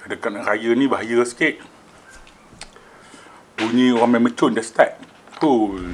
Dekat nak raya ni bahaya sikit. Bunyi orang main mercun dah start. Cool.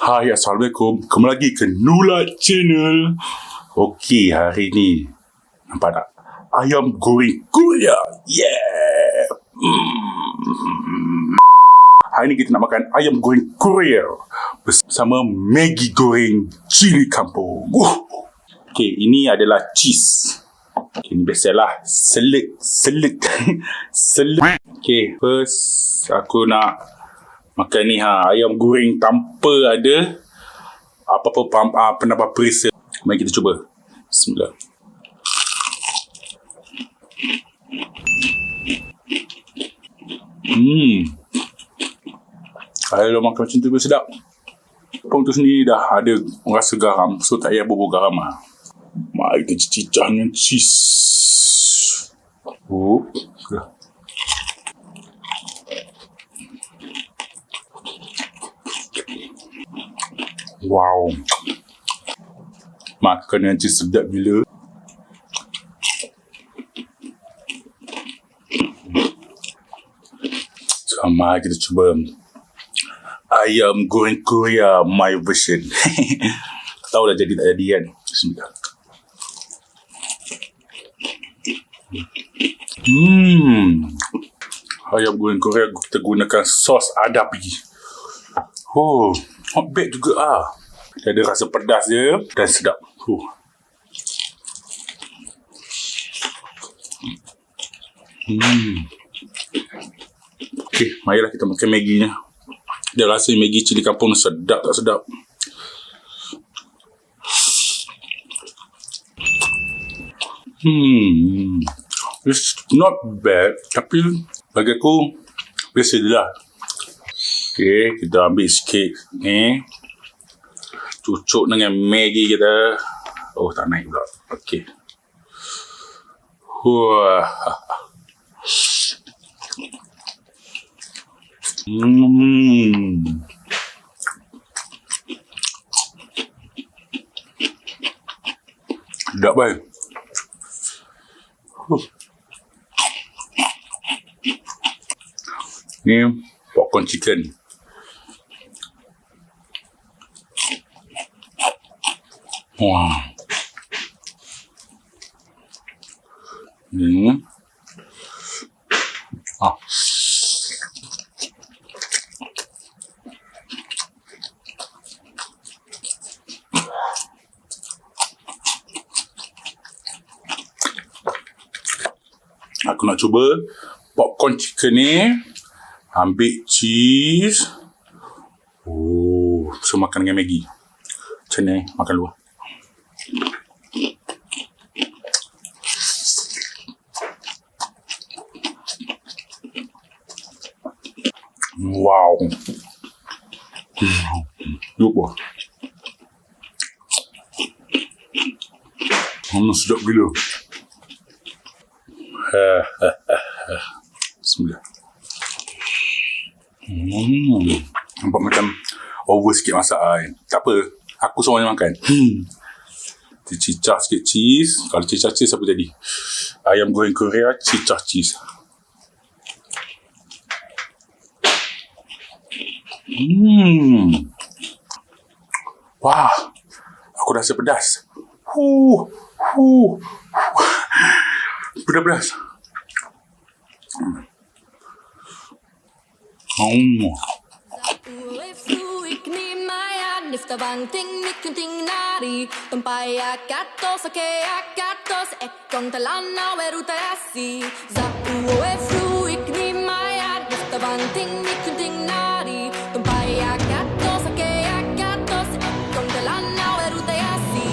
Hai, Assalamualaikum. Kembali lagi ke Nulat channel. Okey, hari ni nampak tak? Ayam goreng Korea. Yeah. Hari ni kita nak makan ayam goreng Korea bersama maggi goreng cili kampung. Okey, ini adalah cheese. Okay, ni biasalah selit. Okay, first aku nak makan ni ayam goreng tanpa ada apa-apa penambah perisa. Mari kita cuba. Bismillah. Kalau makan macam tu sedap. tepung tu sendiri dah ada rasa garam, so tak payah bubur garam lah. Mari kita cicah dengan cheese. Wow, makan dengan cheese sedap gila. Sama kita cuba ayam goreng Korea my version. Tahu dah jadi tak jadi kan. Bismillah. Ayam goreng Korea kita gunakan sos adabi. Oh, not bad juga ah. Dia ada rasa pedas dia dan sedap. Okay, marilah kita makan Maggi-nya. Dia rasa Maggi cili kampung sedap tak sedap. It's not bad, tapi bagi aku biasa je lah. Okay, kita ambil sikit ni, cucuk dengan Maggi kita. Oh, tak naik pula. Okay. Sedap baik. Ni popcorn chicken. Wah. Aku nak cuba popcorn chicken ni. Ambil cheese. Oh, so makan dengan Maggi. Macam ni, makan luar. Wow. Lupa. Sedap gila. Bismillah. Nampak macam over sikit masak kan. Tak apa, aku semuanya makan. Cicah sikit cheese. Kalau cicah cheese apa jadi? Ayam goreng Korea cicah cheese. Wah, aku rasa pedas. Pedas. Lyfta vanting, mikunting nari Tumpaya katos, okea katos Ekong talana, weruta yasi Zau e fru ikni maya Lyfta vanting, mikunting nari Tumpaya katos, okea katos Ekong talana, weruta yasi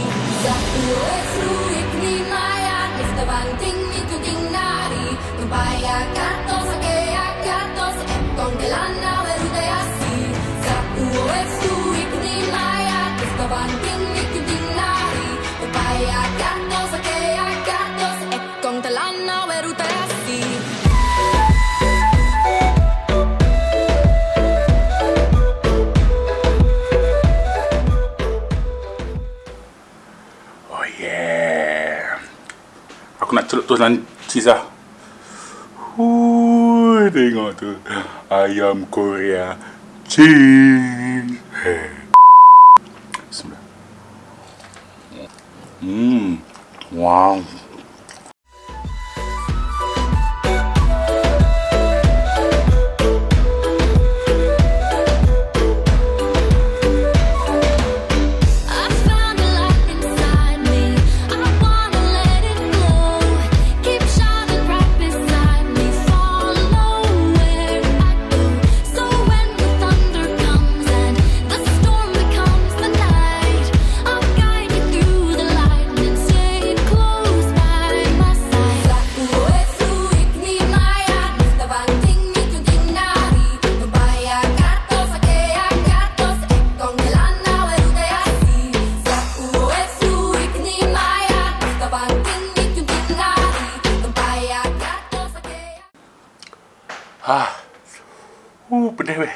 Zau e fru ikni maya Lyfta vanting, mikunting nari Tumpaya katos, okea katos Ekong talana, weruta yasi Zau e fru banting mikunting nari upaya gatos akea gatos ekong talana weruta yasi oh yeah, aku nak celup tu dengan cheese lah. Tengok tu ayam Korea cheese. Wow. Close Pedas weh.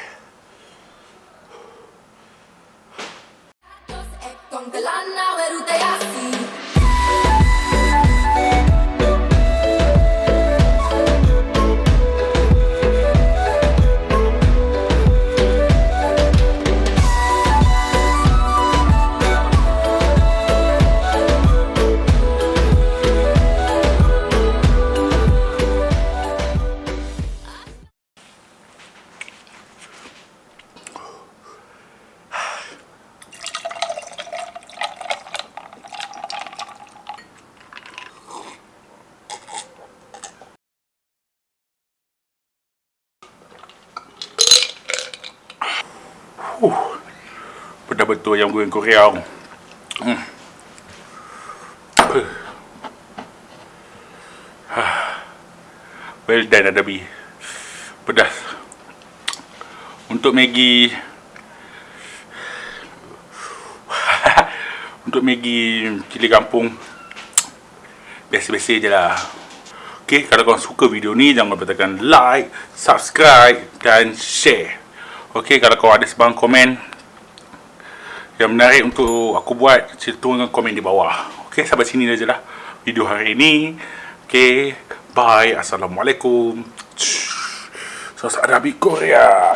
Pedas betul ayam goreng Korea. Well done adabi. Pedas. Untuk Maggi untuk Maggi cili kampung, biasa-biasa je lah. Okay, kalau korang suka video ni, jangan lupa tekan like, subscribe dan share. Okay, kalau korang ada sebarang komen yang menarik untuk aku buat, sila tuangkan komen di bawah. Okay, sampai sini saja lah video hari ini. Okay, bye. Assalamualaikum. Sos adabi Korea.